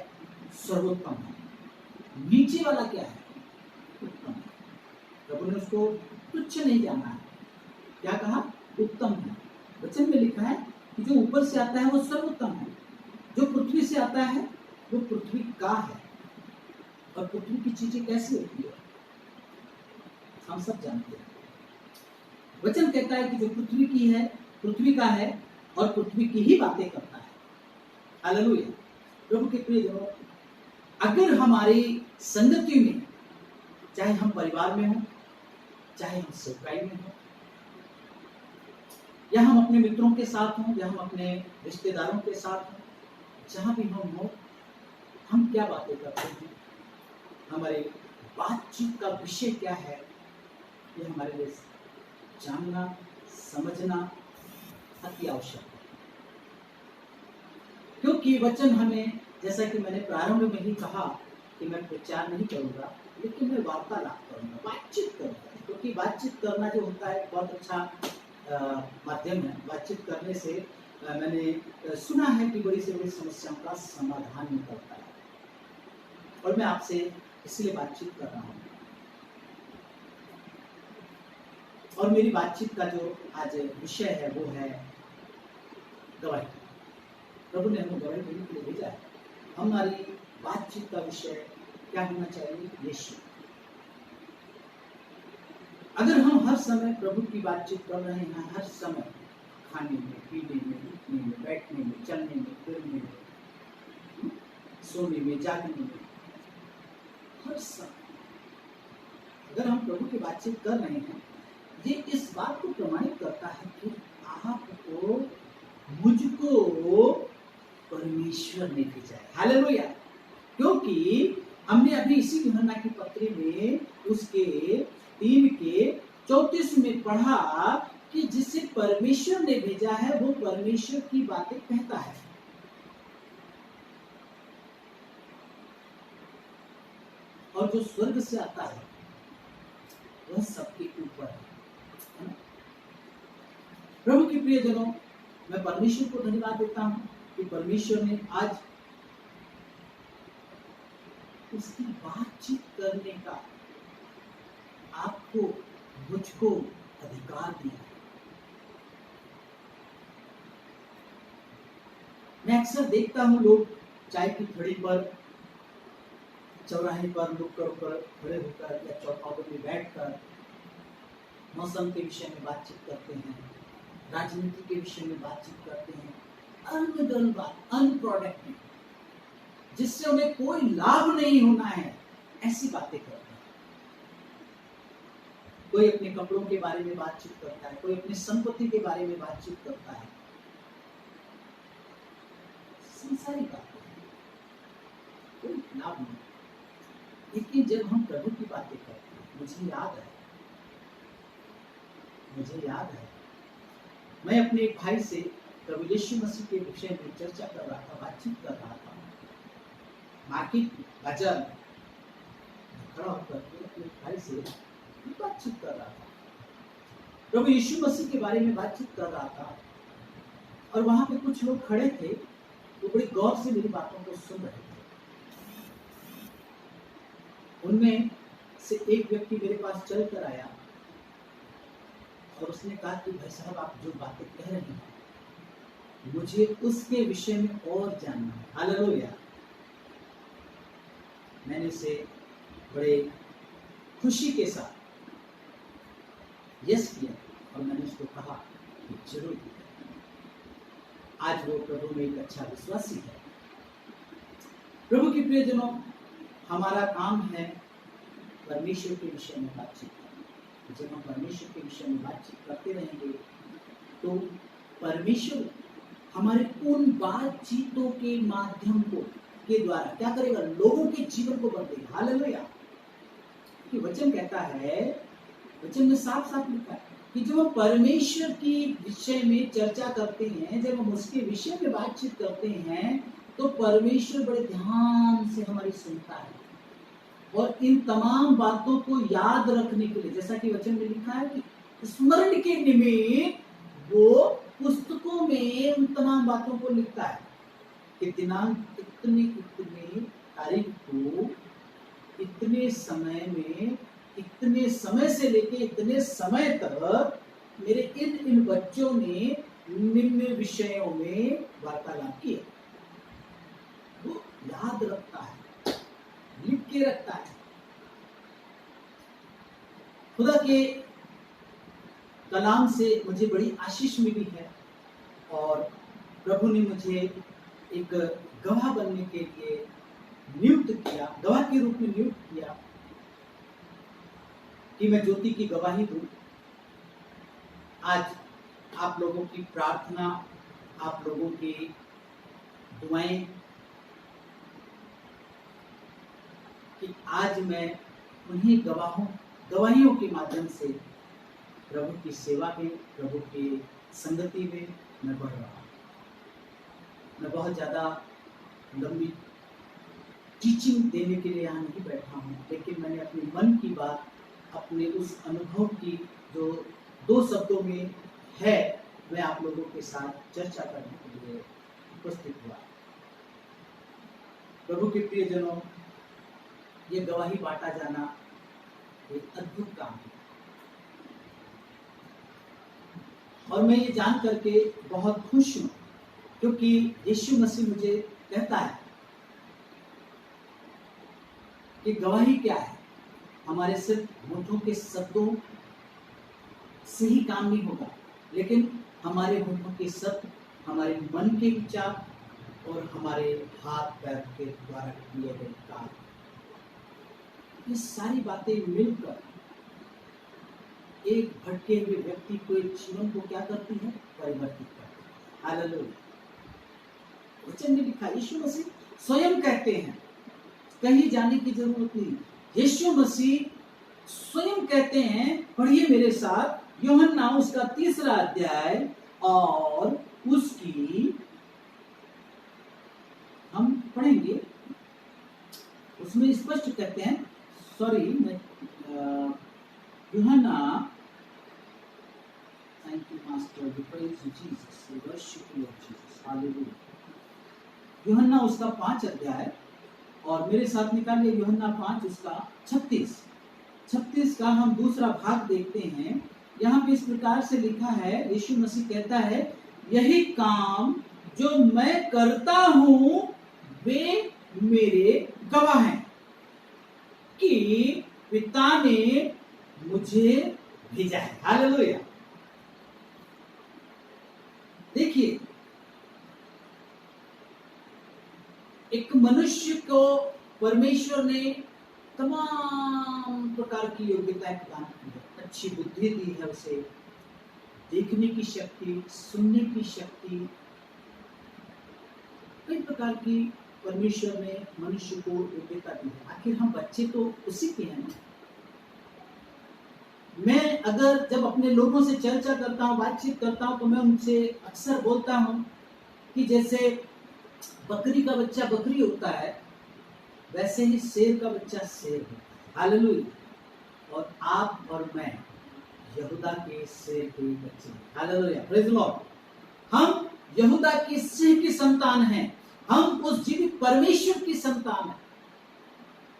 सर्वोत्तम है। नीचे वाला क्या है? उत्तम है। प्रभु ने उसको तुच्छ नहीं जाना है। क्या कहा? उत्तम है। वचन में लिखा है कि जो ऊपर से आता है वो सर्वोत्तम है, जो पृथ्वी से आता है वो पृथ्वी का है। और पृथ्वी की चीजें कैसी होती है हम सब जानते हैं। वचन कहता है कि जो पृथ्वी की है, पृथ्वी का है और पृथ्वी की ही बातें करता है। हालेलुया। प्रभु के प्रिय जनों, अगर हमारी संगति में, चाहे हम परिवार में हो, चाहे हम सेवकाई में हो, या हम अपने मित्रों के साथ हों, या हम अपने रिश्तेदारों के साथ हों, जहां भी हम हो, हम क्या बातें करते हैं, हमारे बातचीत का विषय क्या है, ये हमारे लिए जानना समझना अति आवश्यक है। क्योंकि वचन हमें, जैसा कि मैंने प्रारंभ में ही कहा कि मैं प्रचार नहीं करूंगा, लेकिन मैं वार्तालाप करूंगा, बातचीत करूंगा। क्योंकि बातचीत करना जो होता है बहुत अच्छा माध्यम है। बातचीत करने से मैंने सुना है कि बड़ी से बड़ी समस्याओं का समाधान निकलता है, और मैं आपसे इसलिए बातचीत कर रहा हूँ। और मेरी बातचीत का जो आज विषय है वो है गवाही। प्रभु ने हमें गवाही देने के लिए भेजा है। हमारी बातचीत का विषय क्या होना चाहिए? यीशु। अगर हम हर समय प्रभु की बातचीत कर रहे हैं, हर समय खाने में, पीने में, उठने में, बैठने में, चलने में, फिरने में, सोने में, जागने में, हर समय अगर हम प्रभु की बातचीत कर रहे हैं, ये इस बात को प्रमाणित करता है कि आपको, मुझको परमेश्वर ने भेजा है। हालेलुया। क्योंकि हमने अभी इसी यूहन्ना की पत्री में उसके 3 के 34 में पढ़ा कि जिसे परमेश्वर ने भेजा है वो परमेश्वर की बातें कहता है। और जो स्वर्ग से आता है वह सबके ऊपर है। प्रभु के प्रिय जनों, मैं परमेश्वर को धन्यवाद देता हूं कि परमेश्वर ने आज उसकी बातचीत करने का आपको, मुझको अधिकार दिया है। मैं अक्सर देखता हूं लोग चाय की थड़ी पर, चौराहे पर नुक्कड़ पर खड़े होकर या चौपालों में बैठकर मौसम के विषय में बातचीत करते हैं, राजनीति के विषय में बातचीत करते हैं, अनगढ़ बात, अनप्रोडक्टिव, जिससे उन्हें कोई लाभ नहीं होना है, ऐसी बातें करते हैं। कोई अपने कपड़ों के बारे में बातचीत करता है, कोई अपनी संपत्ति के बारे में बातचीत करता है, संसारिक बातें, कोई लाभ नहीं। लेकिन जब हम प्रभु की बातें करते हैं, मुझे याद है मैं अपने एक भाई से प्रभु यीशु मसीह के विषय में चर्चा कर रहा था, बातचीत कर रहा था। मार्केट में, बाजार में खड़ा होकर अपने भाई से बातचीत कर रहा था, प्रभु यीशु मसीह के बारे में बातचीत कर रहा था। और वहां पे कुछ लोग खड़े थे, वो बड़ी गौर से मेरी बातों को सुन रहे थे। उनमें से एक व्यक्ति मेरे पास चल कर आया और उसने कहा कि भाई साहब, आप जो बातें कह रहे हैं मुझे उसके विषय में और जानना है। हालेलुया। मैंने उसे बड़े खुशी के साथ यस किया और मैंने उसको कहा कि जरूर। आज वो प्रभु में एक अच्छा विश्वासी है। प्रभु के प्रियजनों, हमारा काम है परमेश्वर के विषय में बातचीत करना। जब हम परमेश्वर के विषय में बातचीत करते रहेंगे तो परमेश्वर हमारे उन बातचीतों के माध्यम के द्वारा क्या करेगा? लोगों के जीवन को बदलेगा। हालेलुया। कि वचन कहता है, वचन में साफ साफ लिखा है कि जब हम परमेश्वर की विषय में चर्चा करते हैं, जब हम उसके विषय में बातचीत करते हैं, तो परमेश्वर बड़े ध्यान से हमारी सुनता है और इन तमाम बातों को याद रखने के लिए, जैसा कि वचन में लिखा है कि स्मरण के निमित्त वो पुस्तकों में उन तमाम बातों को लिखता है कि दिनांक इतने तारीख को, इतने समय में, इतने समय से लेके इतने समय तक मेरे इन बच्चों ने निम्न विषयों में वार्तालाप किया। वो याद रखता है, लिख के रखता है। खुदा के कलाम से मुझे बड़ी आशीष मिली है और प्रभु ने मुझे एक गवाह बनने के लिए नियुक्त किया, गवाह के रूप में नियुक्त किया कि मैं ज्योति की गवाही दूं। आज आप लोगों की प्रार्थना, आप लोगों की दुआएं कि आज मैं उन्हीं गवाहियों के माध्यम से प्रभु की सेवा में, प्रभु की संगति में मैं बढ़ रहा हूँ। मैं बहुत ज़्यादा लंबी टीचिंग देने के लिए यहाँ नहीं बैठा हूँ, लेकिन मैंने अपने मन की बात, अपने उस अनुभव की जो 2 शब्दों में है, मैं आप लोगों के साथ चर्चा करने के लिए उपस्थित हुआ। प्रभु के प्रियजनों, ये गवाही बांटा जाना एक अद्भुत काम है और मैं ये जान करके बहुत खुश हूँ, क्योंकि यीशु मसीह मुझे कहता है कि गवाही क्या है। हमारे सिर्फ होठों के शब्दों से ही काम नहीं होगा, लेकिन हमारे होठों के शब्द, हमारे मन के विचार और हमारे हाथ पैर के द्वारा किए गए काम, ये सारी बातें मिलकर एक भटके हुए व्यक्ति के जीवन को क्या करती है? परिवर्तित करती है। हालेलुया। वचन में लिखा, यीशु मसीह स्वयं कहते हैं, कहीं जाने की जरूरत नहीं। यीशु मसीह स्वयं कहते हैं, पढ़िए मेरे साथ, यूहन्ना उसका 3 अध्याय और उसकी, हम पढ़ेंगे, उसमें स्पष्ट कहते हैं, यूहन्ना, thank you master, we praise you Jesus, we worship you Jesus, hallelujah. यूहन्ना उसका 5 अध्याय और मेरे साथ निकालिए यूहन्ना 5 उसका 36 का हम दूसरा भाग देखते हैं। यहाँ पे इस प्रकार से लिखा है, यीशु मसीह कहता है, यही काम जो मैं करता हूं वे मेरे गवाह हैं कि पिता ने मुझे भेजा है। हालेलुया। देखिए, एक मनुष्य को परमेश्वर ने तमाम प्रकार की योग्यताएं प्रदान की है, अच्छी बुद्धि दी है, उसे देखने की शक्ति, सुनने की शक्ति, कई प्रकार की परमेश्वर ने मनुष्य को योग्यता दी है। आखिर हम बच्चे तो उसी के हैं ना। मैं अगर जब अपने लोगों से चर्चा करता हूँ, बातचीत करता हूँ, तो मैं उनसे अक्सर बोलता हूँ कि जैसे बकरी का बच्चा बकरी होता है, वैसे ही शेर का बच्चा शेर होता है। हालेलुया। और आप और मैं यहूदा के शेर के बच्चे हैं। Hallelujah, praise the Lord. हम यहूदा के सिंह की संतान हैं, हम उस जीवित परमेश्वर की संतान हैं।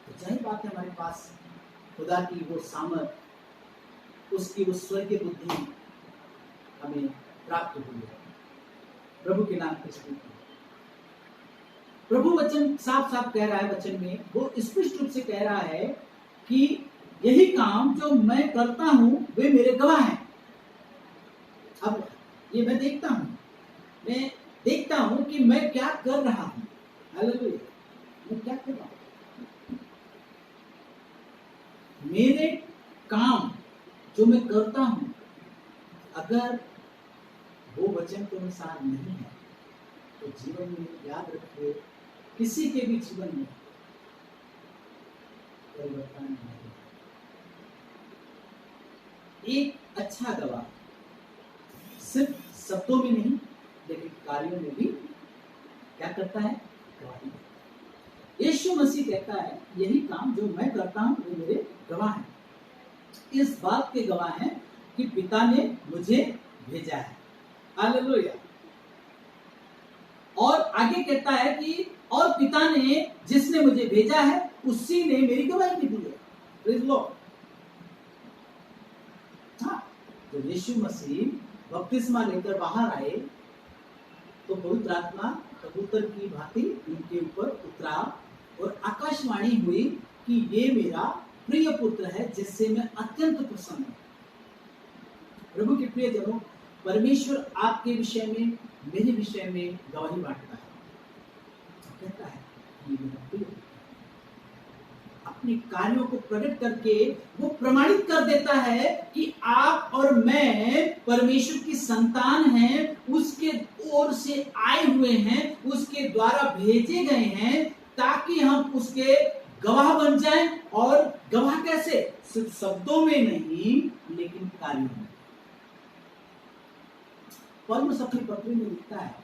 तो जाहिर बात है, हमारे पास खुदा की वो सामर्थ, उसकी वो स्वर्गीय बुद्धि हमें प्राप्त हुई है। प्रभु के नाम की स्तुति। प्रभु वचन साफ साफ कह रहा है, वचन में वो स्पष्ट रूप से कह रहा है कि यही काम जो मैं करता हूं वे मेरे गवाह हैं। अब ये मैं देखता हूं कि मैं क्या कर रहा हूं। हालेलुया, मैं क्या कर रहा हूं। मेरे काम जो मैं करता हूं, अगर वो वचन के अनुसार नहीं है तो जीवन में, याद रखिए, किसी के भी जीवन में परिवर्तन नहीं। एक अच्छा गवाह सिर्फ शब्दों में नहीं, लेकिन कार्यों में भी क्या करता है? गवाही। यीशु मसीह कहता है, यही काम जो मैं करता हूं वो मेरे गवाह हैं। इस बात के गवाह हैं कि पिता ने मुझे भेजा है। हालेलुया। और आगे कहता है कि और पिता ने जिसने मुझे भेजा है उसी ने मेरी गवाही भी दी है। Praise Lord. हाँ, तो यीशु मसीह बपतिस्मा लेकर बाहर आए तो पवित्र आत्मा कबूतर की भांति उनके ऊपर उतरा और आकाशवाणी हुई कि ये मेरा प्रिय पुत्र है जिससे मैं अत्यंत प्रसन्न हूं। प्रभु के प्रियजनों, परमेश्वर आपके विषय में, मेरे विषय में गवाही बांटता है, कहता है ये मेरा प्रिय, अपने कार्यों को प्रकट करके वो प्रमाणित कर देता है कि आप और मैं परमेश्वर की संतान हैं, उसके ओर से आए हुए हैं, उसके द्वारा भेजे गए हैं, ताकि हम उसके गवाह बन जाएं। और गवाह कैसे? सिर्फ शब्दों में नहीं, लेकिन कार्यों में। पौलुस अपनी पत्री में लिखता है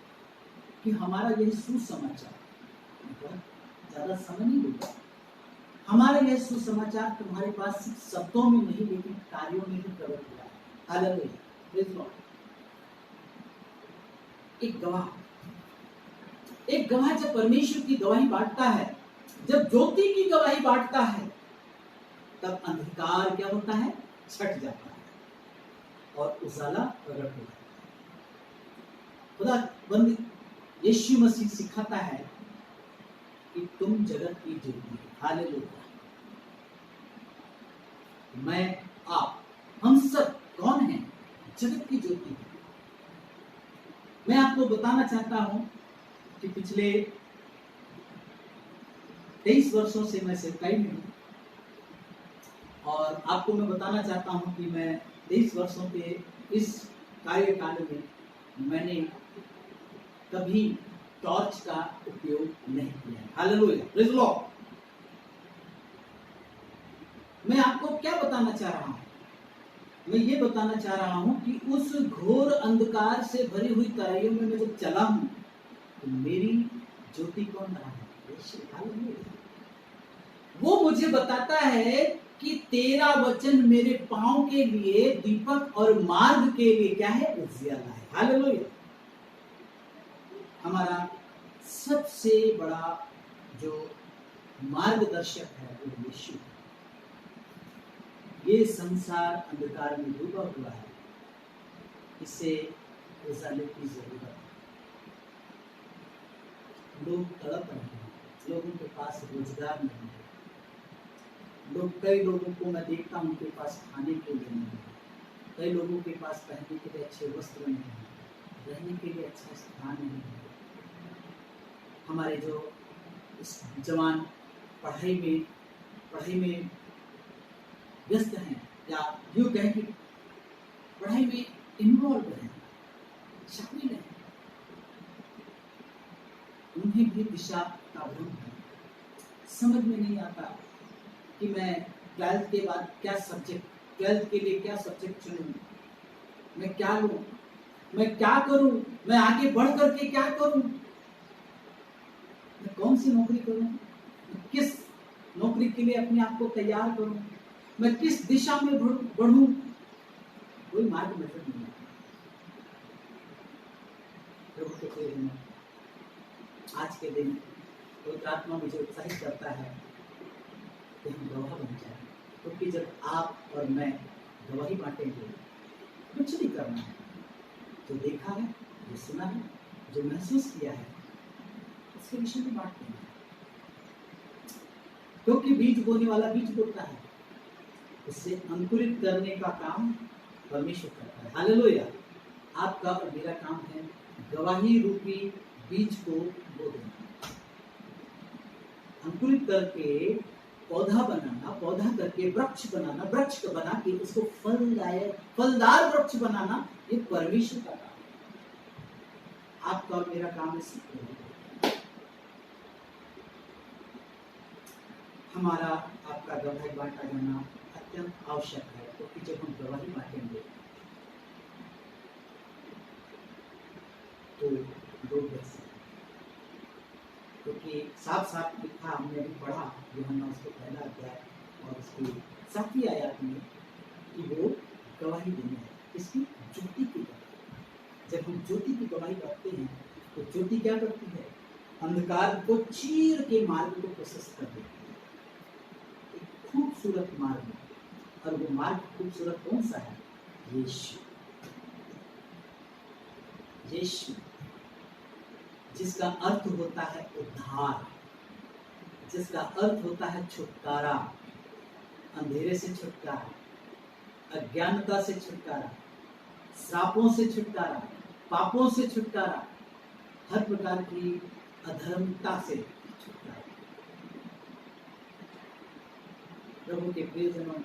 कि हमारा यह सुसमाचार, ज्यादा समय नहीं होगा, हमारा यह सुसमाचार तुम्हारे पास सिर्फ शब्दों में नहीं, लेकिन कार्यों में भी प्रकट हुआ है। Hallelujah, praise God. एक गवाह जब परमेश्वर की गवाही बांटता है, जब ज्योति की गवाही बांटता है, तब अंधकार क्या होता है? छट जाता है और उजाला प्रकट हो जाता है। खुदाबंद यीशु मसीह सिखाता है कि तुम जगत की ज्योति हो। हालेलुया। मैं, आप, हम सब कौन हैं? जगत की ज्योति। मैं आपको बताना चाहता हूं कि पिछले 23 वर्षों से मैं सेवकाई में हूं, और आपको मैं बताना चाहता हूं कि मैं 23 वर्षों के इस कार्यकाल में मैंने कभी टॉर्च का उपयोग नहीं किया है। Hallelujah, praise Lord. मैं आपको क्या बताना चाह रहा हूं? मैं ये बताना चाह रहा हूं कि उस घोर अंधकार से भरी हुई तराइयों में मैं जब चला हूं, तो मेरी ज्योति कौन रहा है? वो मुझे बताता है कि तेरा वचन मेरे पांव के लिए दीपक और मार्ग के लिए क्या है? उजियाला है। हालेलुया। हमारा सबसे बड़ा जो मार्गदर्शक है वो यीशु है। ये संसार अंधकार में डूबा हुआ है, इसे उजाले की जरूरत है। लोग तड़प रहे हैं, लोगों के पास रोजगार नहीं है, कई लोगों को मैं देखता हूं उनके पास खाने के लिए नहीं है, कई लोगों के पास पहनने के लिए अच्छे वस्त्र नहीं है, रहने के लिए अच्छा स्थान नहीं है। हमारे जो जवान पढ़ाई में व्यस्त हैं, या यूँ कहें कि पढ़ाई में इन्वॉल्व हैं, शामिल हैं, उन्हें भी दिशा का भ्रम है। समझ में नहीं आता कि मैं 12th के बाद क्या सब्जेक्ट, 12th के लिए क्या सब्जेक्ट चुनूं, मैं क्या लूं, मैं क्या करूं, मैं आगे बढ़ करके क्या करूं, मैं कौन सी नौकरी करूं, मैं किस नौकरी के लिए अपने आप को तैयार करूं, मैं किस दिशा में बढ़ूं, कोई मार्ग नजर नहीं आता। आज के दिन पवित्र आत्मा मुझे उत्साहित करता है कि हम गवाह बन जाए, क्योंकि जब आप और मैं गवाही बांटेंगे, कुछ नहीं करना है, जो देखा है, जो सुना है, जो महसूस किया है, उसके विषय में बांटते हैं। क्योंकि बीज बोने वाला बीज बोता है, उससे अंकुरित करने का काम परमेश्वर करता है। हालेलुया। आपका और मेरा काम है गवाही रूपी बीज को बो देना, अंकुरित करके पौधा बनाना, पौधा करके वृक्ष बनाना, वृक्ष बना के उसको फलदार वृक्ष बनाना, ये परमेश्वर का काम है। आपका और मेरा काम है हमारा आपका गवाही बांटा जाना अत्यंत आवश्यक है, क्योंकि जब हम गवाही बांटेंगे तो लोग बच सकते, क्योंकि साफ साफ लिखा, हमने भी पढ़ा यूहन्ना उसको पहला अध्याय और उसकी 7वीं आयत में कि वो गवाही देनी है, इसकी ज्योति की गवाही। जब हम ज्योति की गवाही करते हैं तो ज्योति क्या करती है? अंधकार को चीर के मार्ग को प्रशस्त कर देती है, एक खूबसूरत मार्ग। और वो मार्ग खूबसूरत कौन सा है? यीशु, यीशु जिसका अर्थ होता है उद्धार, जिसका अर्थ होता है छुटकारा, अंधेरे से छुटकारा, अज्ञानता से छुटकारा, श्रापों से छुटकारा, पापों से छुटकारा, हर प्रकार की अधर्मता से छुटकारा। प्रभु के प्रियजनों,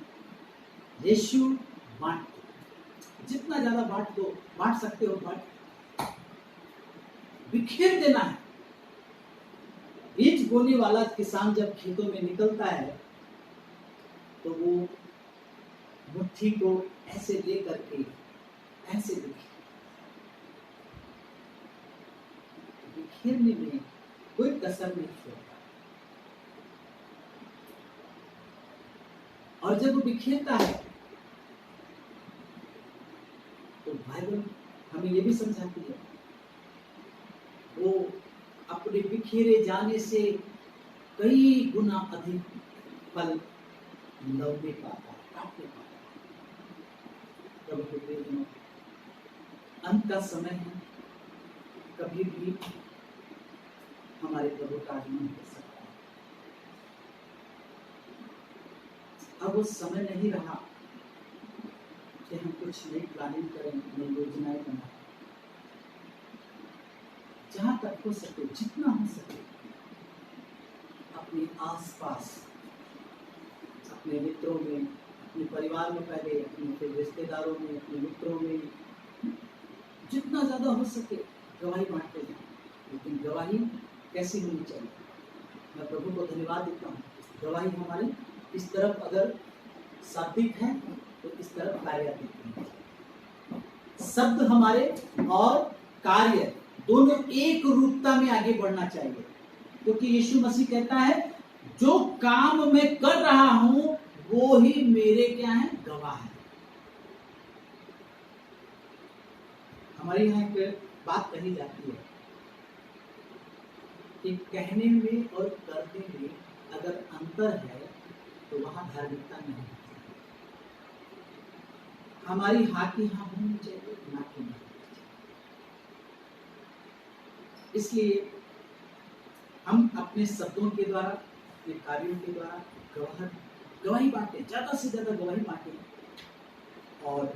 यीशु बांट दो, जितना ज्यादा बांट दो, बांट सकते हो बांट, बिखेर देना है। बीज बोने वाला किसान जब खेतों में निकलता है तो वो मुट्ठी को ऐसे ले करके ऐसे बिखेरने में कोई कसर नहीं छोड़ता, और जब वो बिखेरता है तो बाइबल हमें ये भी समझाती है वो अपने बिखेरे जाने से कई गुना अधिक फल लौटे पाता, काटने पाता। प्रभु के प्रियजनों, अंत का समय है, कभी भी हमारे प्रभु का आगमन हो सकता है। अब वो समय नहीं रहा कि हम कुछ नई प्लानिंग करें, नई योजनाएं बनाएं। जहां तक हो सके, जितना हो सके, अपने आसपास, अपने मित्रों में, अपने परिवार में, पहले अपने रिश्तेदारों में, अपने मित्रों में, जितना ज्यादा हो सके गवाही बांटते जाएं। लेकिन गवाही कैसी होनी चाहिए? मैं प्रभु को धन्यवाद देता हूँ, गवाही हमारी इस तरफ अगर शाब्दिक है तो इस तरफ कार्यात्मक है। शब्द हमारे और कार्य दोनों एक रूपता में आगे बढ़ना चाहिए, क्योंकि यीशु मसीह कहता है जो काम मैं कर रहा हूं वो ही मेरे क्या है, गवाह है। हमारे यहाँ एक बात कही जाती है कि कहने में और करने में अगर अंतर है तो वहां धार्मिकता नहीं है। हमारी हाँ की हाँ होनी चाहिए, ना की ना। इसलिए हम अपने शब्दों के द्वारा, अपने कार्यों के द्वारा गवाही बांटे, ज्यादा से ज्यादा गवाही बांटे, और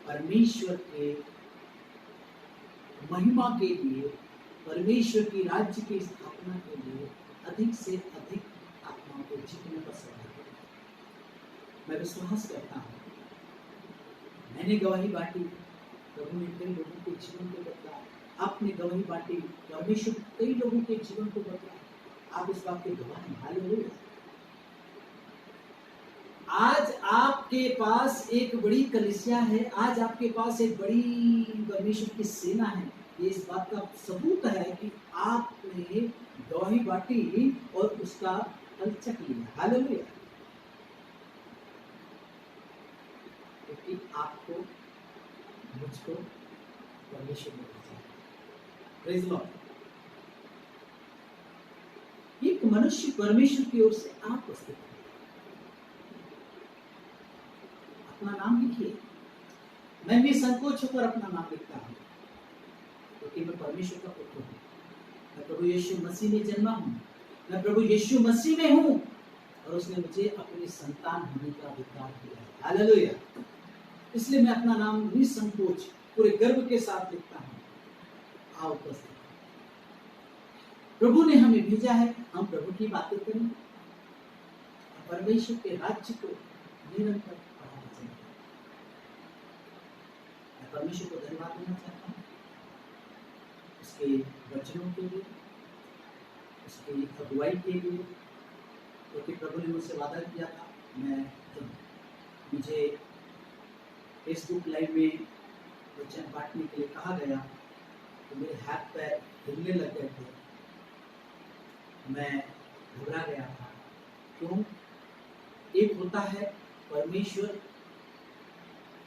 परमेश्वर के महिमा के लिए, परमेश्वर की राज्य की स्थापना के लिए अधिक से अधिक आत्माओं को जीतने का सवाल है। मैं विश्वास करता हूँ, मैंने गवाही बांटी, प्रभु ने कई लोगों के जीवन को बदला, आपने गवाही बांटी, परमेश्वर कई लोगों के जीवन को बदला। आप इस बात के गवाह हैं। हालेलुया। आज आपके पास एक बड़ी कलीसिया है, आज आपके पास एक बड़ी परमेश्वर की सेना है। ये इस बात का सबूत है कि आपने गवाही बांटी और उसका फल चख लिया। हालेलुया। क्योंकि आपको, मुझको परमेश्वर ने भेजा है। Praise Lord. एक मनुष्य परमेश्वर की ओर से आप उपस्थित हैं। अपना नाम लिखिए। मैं भी संकोच होकर अपना नाम लिखता हूँ, क्योंकि मैं परमेश्वर का पुत्र हूँ। मैं प्रभु यीशु मसीह में जन्मा हूँ, मैं प्रभु यीशु मसीह में हूँ, और उसने मुझे अपनी संतान होने का अधिकार दिया है। हालेलुया। इसलिए मैं अपना नाम निसंकोच पूरे गर्व के साथ लिखता हूँ। आओ उपस्थित। प्रभु ने हमें भेजा है, हम प्रभु की बातें करें, परमेश्वर के राज्य को निरंतर बढ़ावा दें। मैं परमेश्वर को धन्यवाद देना चाहता हूँ उसके वचनों के लिए, उसकी अगुवाई के लिए, क्योंकि प्रभु ने मुझसे वादा किया था, मैं जब मुझे फेसबुक लाइव में वचन बांटने के लिए कहा गया तो मेरे हाथ पैर हिलने लग गए थे, मैं घबरा गया था। क्यों? एक होता है परमेश्वर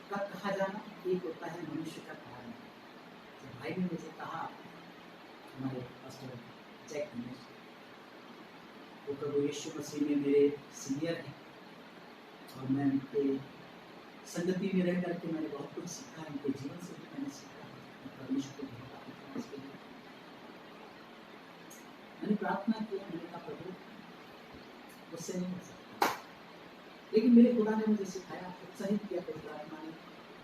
का कहा जाना, एक होता है मनुष्य का कहा जाना। तो भाई ने मुझे कहा, हमारे पास्टर जैक ने, वो प्रभु यीशु मसीह में मेरे सीनियर हैं और मैं उनके संगति में रह करके मैंने बहुत कुछ सीखा, उनके जीवन से भी मैंने सीखा। परमेश्वर को धन्यवाद देता हूं उसके लिए। मैंने प्रार्थना किया, मैंने कहा प्रभु उससे नहीं हो सकता, लेकिन मेरे खुदा ने मुझे सिखाया, उत्साहित किया पवित्र आत्मा ने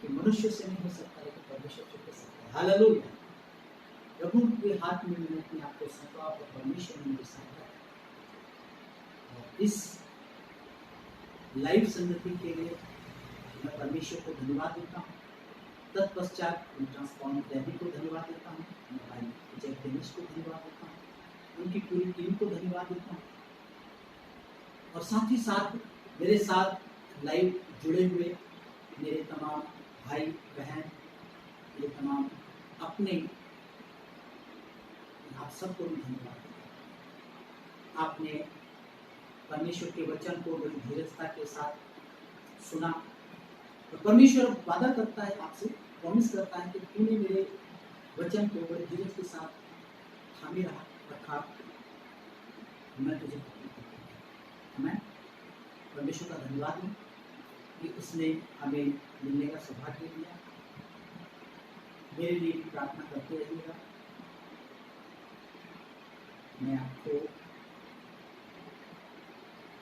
कि मनुष्य से नहीं हो सकता लेकिन परमेश्वर से हो सकता है। हालेलुया। प्रभु के हाथ में मैंने अपने आप को सौंपा और परमेश्वर ने मेरी सहायता की। और इस लाइव संगति के लिए मैं परमेश्वर को धन्यवाद देता हूँ। तत्पश्चात ट्रांसफॉर्म डैडी को धन्यवाद देता हूँ, भाई विजय दिनेश को धन्यवाद देता हूँ, उनकी पूरी टीम को धन्यवाद देता हूँ। और साथ ही साथ मेरे साथ लाइव जुड़े हुए मेरे तमाम भाई बहन, मेरे तमाम अपने, आप सबको भी धन्यवाद देता हूँ। आपने परमेश्वर के वचन को बड़ी धीरजता के साथ सुना। तो परमेश्वर वादा करता है आपसे, प्रॉमिस करता है कि तूने मेरे वचन को बड़े धीरज के साथ थामे रखा, मैं तुझे मैं परमेश्वर का धन्यवाद हूँ कि उसने हमें मिलने का सौभाग्य दिया। मेरे लिए भी प्रार्थना करते रहिएगा। मैं आपको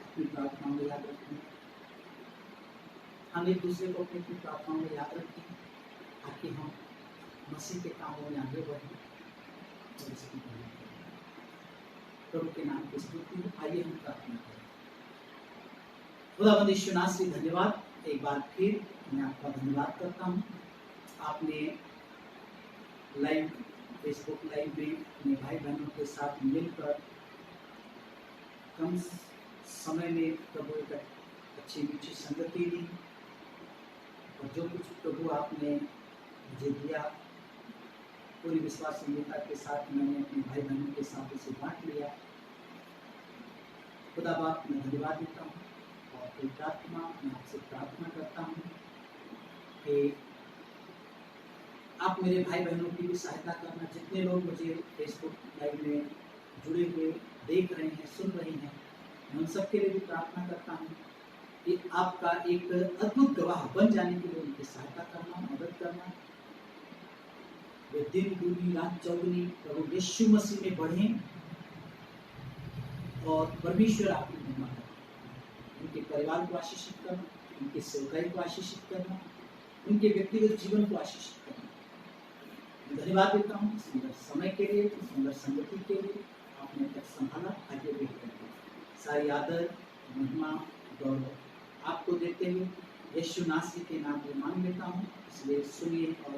अपनी प्रार्थनाओं में याद रखूँगा। हम एक दूसरे को अपनी प्रार्थनाओं में याद रखें ताकि हम मसीह के कामों में आगे बढ़ें और इसकी प्रभु के नाम की स्तुति हो। आइए हम प्रार्थना करें। खुदावंद यीशु नासरी धन्यवाद, एक बार फिर मैं आपका धन्यवाद करता हूँ। आपने लाइव फेसबुक लाइव में अपने भाई बहनों के साथ मिलकर कम समय में प्रभु एक अच्छी मीठी संगति दी, और जो कुछ प्रभु आपने मुझे दिया पूरी विश्वसनीयता के साथ मैंने अपने भाई बहनों के साथ उसे बांट लिया। खुदा बाप मैं धन्यवाद देता हूँ और पवित्र आत्मा मैं आपसे प्रार्थना करता हूँ कि आप मेरे भाई बहनों की भी सहायता करना। जितने लोग मुझे फेसबुक लाइव में जुड़े हुए देख रहे हैं, सुन रहे हैं, मैं उन सबके लिए भी प्रार्थना करता हूँ कि आपका एक अद्भुत गवाह बन जाने के लिए उनकी सहायता करना, मदद करना। वे दिन दूनी रात चौगुनी प्रभु यीशु मसीह में बढ़ें और परमेश्वर आपकी महिमा करें। उनके परिवार को आशीषित करना, उनके सेवकाई को आशीषित करना, उनके व्यक्तिगत जीवन को आशीषित करना। मैं धन्यवाद देता हूँ सुंदर समय के लिए, सुंदर संगति के लिए। आपने तक संभाला, आगे भी करेंगे। सारी आदर महिमा गौरव आपको देते हुए यीशु नासरी के नाम में मांग लेता हूँ, इसलिए सुनिए और